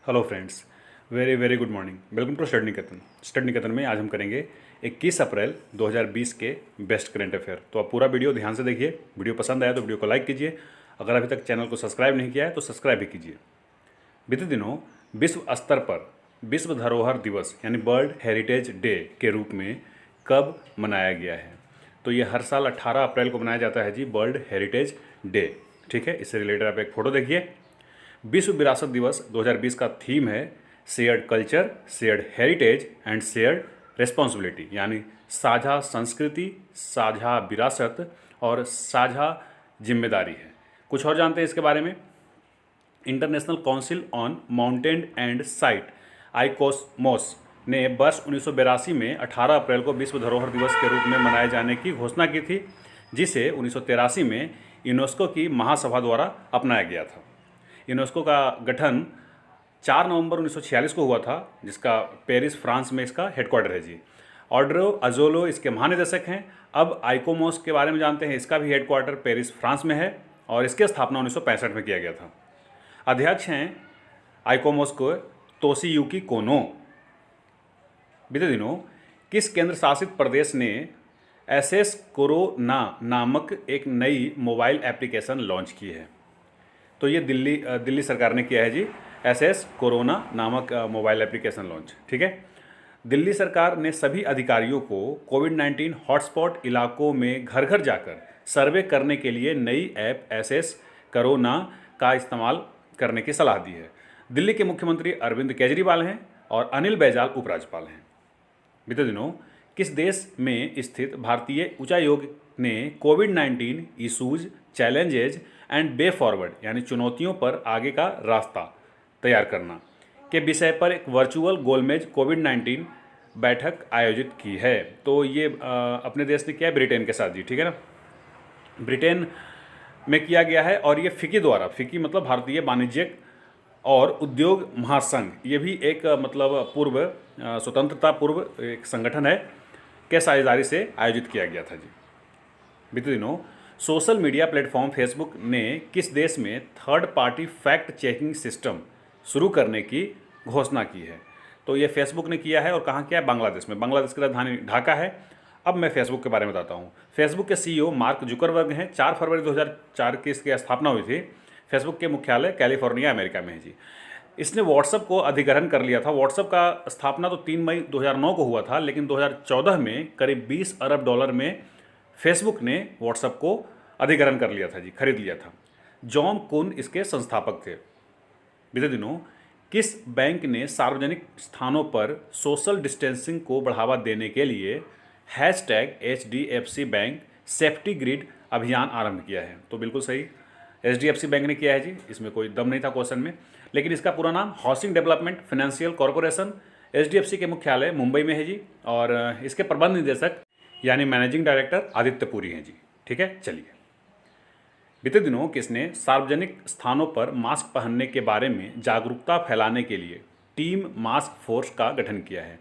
Hello friends, very very good morning. Welcome to study Niketan में आज हम करेंगे 21 अप्रैल 2020 के बेस्ट करंट अफेयर। तो आप पूरा वीडियो ध्यान से देखिए। वीडियो पसंद आया तो वीडियो को लाइक कीजिए। अगर अभी तक चैनल को सब्सक्राइब नहीं किया है तो सब्सक्राइब भी कीजिए। बीते दिनों विश्व स्तर पर विश्व धरोहर दिवस यानी वर्ल्ड हेरिटेज डे के रूप में कब मनाया गया है? तो ये हर साल 18 अप्रैल को मनाया जाता है जी, वर्ल्ड हेरिटेज डे। ठीक है, इससे रिलेटेड आप एक फ़ोटो देखिए। विश्व विरासत दिवस 2020 का थीम है shared culture, shared heritage and shared responsibility, यानी साझा संस्कृति, साझा विरासत और साझा जिम्मेदारी है। कुछ और जानते हैं इसके बारे में। International Council on monuments and sites ICOMOS ने वर्ष 1982 में 18 अप्रैल को विश्व धरोहर दिवस के रूप में मनाए जाने की घोषणा की थी, जिसे 1983 में यूनेस्को की महासभा द्वारा अपनाया गया था। यूनेस्को का गठन 4 नवंबर 1946 को हुआ था, जिसका पेरिस फ्रांस में इसका हेडक्वार्टर है जी। ऑड्रो अजोलो इसके महानिदेशक हैं। अब आइकोमोस के बारे में जानते हैं। इसका भी हेडक्वार्टर पेरिस फ्रांस में है और इसकी स्थापना 1965 में किया गया था। अध्यक्ष हैं आइकोमोस को तोशियुकी कोनो। बीते दिनों किस केंद्र शासित प्रदेश ने एसएस कोरोना नामक एक नई मोबाइल एप्लीकेशन लॉन्च की है? तो ये दिल्ली सरकार ने किया है जी, एसएस कोरोना नामक मोबाइल एप्लीकेशन लॉन्च। ठीक है, दिल्ली सरकार ने सभी अधिकारियों को कोविड-19 हॉटस्पॉट इलाकों में घर घर जाकर सर्वे करने के लिए नई ऐप एसएस कोरोना का इस्तेमाल करने की सलाह दी है। दिल्ली के मुख्यमंत्री अरविंद केजरीवाल हैं और अनिल बैजल उपराज्यपाल हैं। बीते दिनों किस देश में स्थित भारतीय उच्चायोग ने कोविड-19 issues, challenges and way forward यानी चुनौतियों पर आगे का रास्ता तैयार करना के विषय पर एक वर्चुअल गोलमेज कोविड-19 बैठक आयोजित की है? तो ये अपने देश ने किया है ब्रिटेन के साथ जी। ठीक है ना, ब्रिटेन में किया गया है और ये फिकी द्वारा, फिकी मतलब भारतीय वाणिज्यिक और उद्योग महासंघ, ये भी एक मतलब पूर्व स्वतंत्रता पूर्व एक संगठन है के साझेदारी से आयोजित किया गया था जी। बीते दिनों सोशल मीडिया प्लेटफॉर्म फेसबुक ने किस देश में third party fact checking system शुरू करने की घोषणा की है? तो ये फेसबुक ने किया है और कहाँ किया है? बांग्लादेश में। बांग्लादेश की राजधानी ढाका है। अब मैं फेसबुक के बारे में बताता हूँ। फेसबुक के सीईओ मार्क जुकरबर्ग हैं। 4 फरवरी 2004 की इसकी स्थापना हुई थी। फेसबुक के मुख्यालय कैलिफोर्निया अमेरिका में है जी। इसने व्हाट्सएप को अधिग्रहण कर लिया था। व्हाट्सएप का स्थापना तो 3 मई 2009 को हुआ था, लेकिन 2014 में करीब $20 अरब में फेसबुक ने व्हाट्सएप को अधिग्रहण कर लिया था जी, खरीद लिया था। जॉन कुन इसके संस्थापक थे। बीते दिनों किस बैंक ने सार्वजनिक स्थानों पर सोशल डिस्टेंसिंग को बढ़ावा देने के लिए #HDFC बैंक सेफ्टी ग्रिड अभियान आरंभ किया है? तो बिल्कुल सही, HDFC बैंक ने किया है जी। इसमें कोई दम नहीं था क्वेश्चन में। लेकिन इसका पूरा नाम housing development financial corporation, HDFC के मुख्यालय मुंबई में है जी और इसके प्रबंध निदेशक यानी मैनेजिंग डायरेक्टर आदित्य पुरी हैं जी। ठीक है, चलिए। बीते दिनों किसने सार्वजनिक स्थानों पर मास्क पहनने के बारे में जागरूकता फैलाने के लिए टीम मास्क फोर्स का गठन किया है?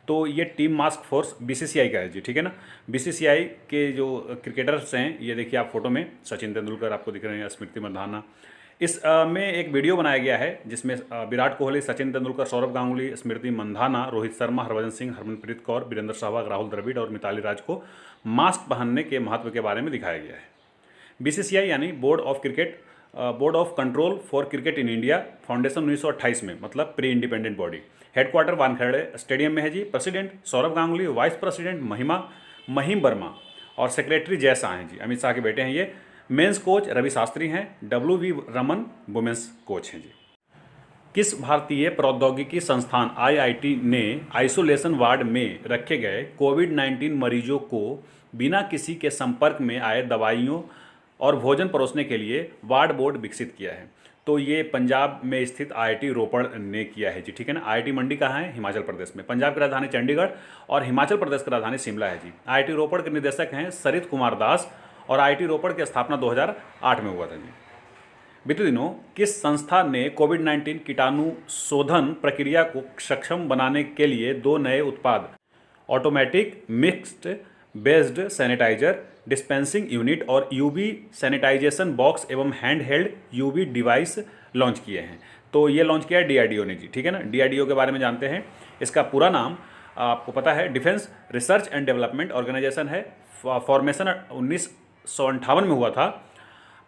तो ये टीम मास्क फोर्स BCCI का है जी। ठीक है ना, BCCI के जो क्रिकेटर्स हैं, ये देखिए आप फोटो में सचिन तेंदुलकर आपको दिख रहे हैं, स्मृति मंधाना। इस में एक वीडियो बनाया गया है जिसमें विराट कोहली, सचिन तेंदुलकर, सौरभ गांगुली, स्मृति मंधाना, रोहित शर्मा, हरभजन सिंह, हरमनप्रीत कौर, वीरेंद्र सहवाग, राहुल द्रविड़ और मिताली राज को मास्क पहनने के महत्व के बारे में दिखाया गया है। BCCI यानी board of control for cricket in India foundation 1928 में, मतलब pre independent body. Headquarter Wankhede stadium में है जी। President Sourav Ganguly, vice president Mahim Verma और सेक्रेटरी जय शाह हैं जी, अमित शाह के बेटे हैं ये। मेंस कोच रवि शास्त्री हैं। WV रमन वुमेंस कोच हैं जी। किस भारतीय प्रौद्योगिकी संस्थान IIT ने आइसोलेशन वार्ड में रखे गए कोविड-19 मरीजों को बिना किसी के संपर्क में आए दवाइयों और भोजन परोसने के लिए वार्ड बोर्ड विकसित किया है? तो ये पंजाब में स्थित IIT रोपड़ ने किया है जी। ठीक है ना, IIT मंडी कहाँ है? हिमाचल प्रदेश में। पंजाब की राजधानी चंडीगढ़ और हिमाचल प्रदेश की राजधानी शिमला है जी। IIT रोपड़ के निदेशक हैं सरित कुमार दास और IIT रोपड़ की स्थापना 2008 में हुआ था जी। बीते दिनों किस संस्था ने कोविड-19 कीटाणु शोधन प्रक्रिया को सक्षम बनाने के लिए 2 नए उत्पाद automatic mixed based sanitiser dispensing unit और यूवी सैनिटाइजेशन बॉक्स एवं hand held UV device launch किए हैं। तो ये लॉन्च किया है डीआरडीओ ने जी, ठीक है ना। डीआरडीओ के बारे में जानते हैं। इसका पूरा नाम आपको पता है, defence research and development organisation है। फॉर्मेशन 1958 में हुआ था।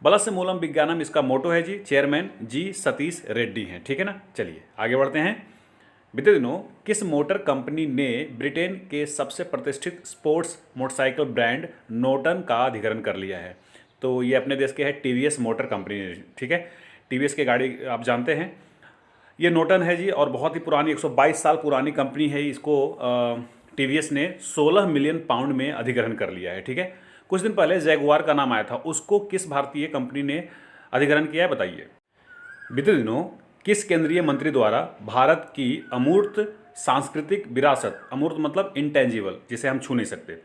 बलस्य मूलम विज्ञानम इसका मोटो है जी। चेयरमैन जी सतीश रेड्डी हैं, ठीक है ना। चलिए आगे बढ़ते हैं। बीते दिनों किस मोटर कंपनी ने ब्रिटेन के सबसे प्रतिष्ठित स्पोर्ट्स मोटरसाइकिल ब्रांड नोटन का अधिग्रहण कर लिया है? तो ये अपने देश के है टीवीएस मोटर कंपनी ने, ठीक है। टीवीएस की गाड़ी आप जानते हैं, ये नोटन है जी, और बहुत ही पुरानी 122 साल पुरानी कंपनी है। इसको टीवीएस ने 16 मिलियन पाउंड में अधिग्रहण कर लिया है, ठीक है। कुछ दिन पहले जैगुआर का नाम आया था, उसको किस भारतीय कंपनी ने अधिग्रहण किया है बताइए? बीते दिनों किस केंद्रीय मंत्री द्वारा भारत की अमूर्त सांस्कृतिक विरासत, अमूर्त मतलब इंटेंजिबल, जिसे हम छू नहीं सकते,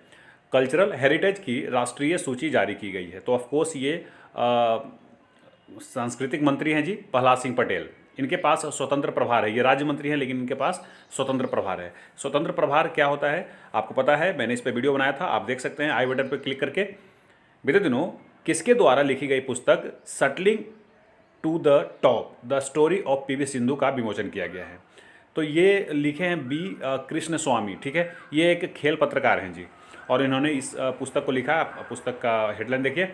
कल्चरल हेरिटेज की राष्ट्रीय सूची जारी की गई है? तो ऑफकोर्स ये सांस्कृतिक मंत्री हैं जी प्रहलाद सिंह पटेल। इनके पास स्वतंत्र प्रभार है, ये राज्य मंत्री हैं लेकिन इनके पास स्वतंत्र प्रभार है। स्वतंत्र प्रभार क्या होता है आपको पता है, मैंने इस पर वीडियो बनाया था, आप देख सकते हैं आई बटन पर क्लिक करके। बीते दिनों किसके द्वारा लिखी गई पुस्तक shuttling to the top the story of PV Sindhu का विमोचन किया गया है? तो ये लिखे हैं बी कृष्ण स्वामी, ठीक है। ये एक खेल पत्रकार हैं जी, और इन्होंने इस पुस्तक को लिखा। पुस्तक का हेडलाइन देखिए।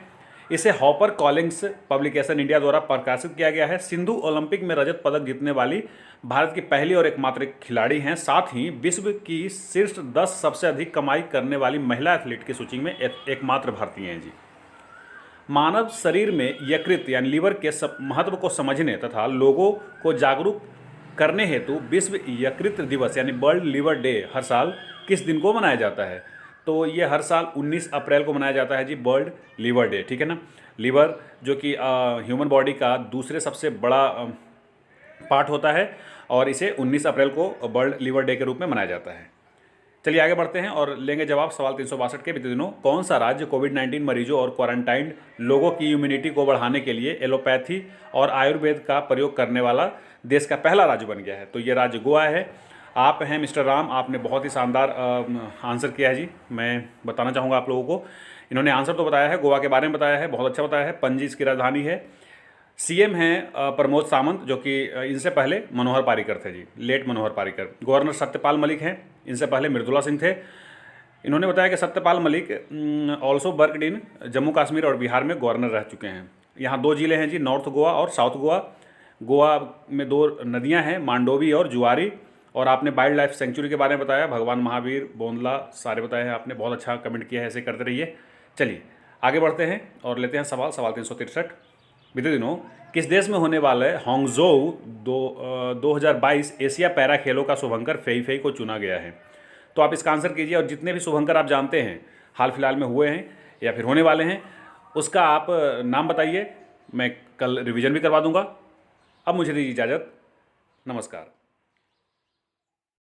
इसे हॉपर कॉलिंग्स पब्लिकेशन इंडिया द्वारा प्रकाशित किया गया है। सिंधु ओलंपिक में रजत पदक जीतने वाली भारत की पहली और एकमात्र खिलाड़ी हैं, साथ ही विश्व की शीर्ष 10 सबसे अधिक कमाई करने वाली महिला एथलीट की सूची में एकमात्र भारतीय हैं जी। मानव शरीर में यकृत यानी लीवर के महत्व को समझने तथा लोगों को जागरूक करने हेतु विश्व यकृत दिवस यानी वर्ल्ड लीवर डे हर साल किस दिन को मनाया जाता है? तो ये हर साल 19 अप्रैल को मनाया जाता है जी, वर्ल्ड लीवर डे, ठीक है ना। लीवर जो कि ह्यूमन बॉडी का दूसरे सबसे बड़ा पार्ट होता है, और इसे 19 अप्रैल को वर्ल्ड लीवर डे के रूप में मनाया जाता है। चलिए आगे बढ़ते हैं और लेंगे जवाब सवाल 362 के। बीते दिनों कौन सा राज्य कोविड-19 मरीजों और क्वारंटाइन्ड लोगों की इम्यूनिटी को बढ़ाने के लिए एलोपैथी और आयुर्वेद का प्रयोग करने वाला देश का पहला राज्य बन गया है? तो ये राज्य गोवा है। आप हैं मिस्टर राम, आपने बहुत ही शानदार आंसर किया है जी। मैं बताना चाहूँगा आप लोगों को, इन्होंने आंसर तो बताया है, गोवा के बारे में बताया है, बहुत अच्छा बताया है। पणजी इसकी राजधानी है। सीएम हैं प्रमोद सावंत, जो कि इनसे पहले मनोहर पारिकर थे जी, लेट मनोहर पारिकर। गवर्नर सत्यपाल मलिक हैं, इनसे पहले मृदुला सिंह थे। इन्होंने बताया कि Satyapal Malik also worked in Jammu Kashmir और बिहार में गवर्नर रह चुके हैं। यहाँ 2 जिले हैं जी, नॉर्थ गोवा और साउथ गोवा। गोवा में 2 नदियाँ हैं, मांडोवी और जुआरी। और आपने वाइल्ड लाइफ सेंचुरी के बारे में बताया, भगवान महावीर, बोंदला, सारे बताए हैं आपने, बहुत अच्छा कमेंट किया है, ऐसे करते रहिए। चलिए आगे बढ़ते हैं और लेते हैं सवाल 363। बीते दिनों किस देश में होने वाले हांगझोउ 2022 एशिया पैरा खेलों का शुभंकर फेई फेई को चुना गया है? तो आप इसका आंसर कीजिए, और जितने भी शुभंकर आप जानते हैं हाल फिलहाल में हुए हैं या फिर होने वाले हैं, उसका आप नाम बताइए। मैं कल रिवीजन भी करवा दूंगा। अब मुझे दीजिए इजाज़त, नमस्कार।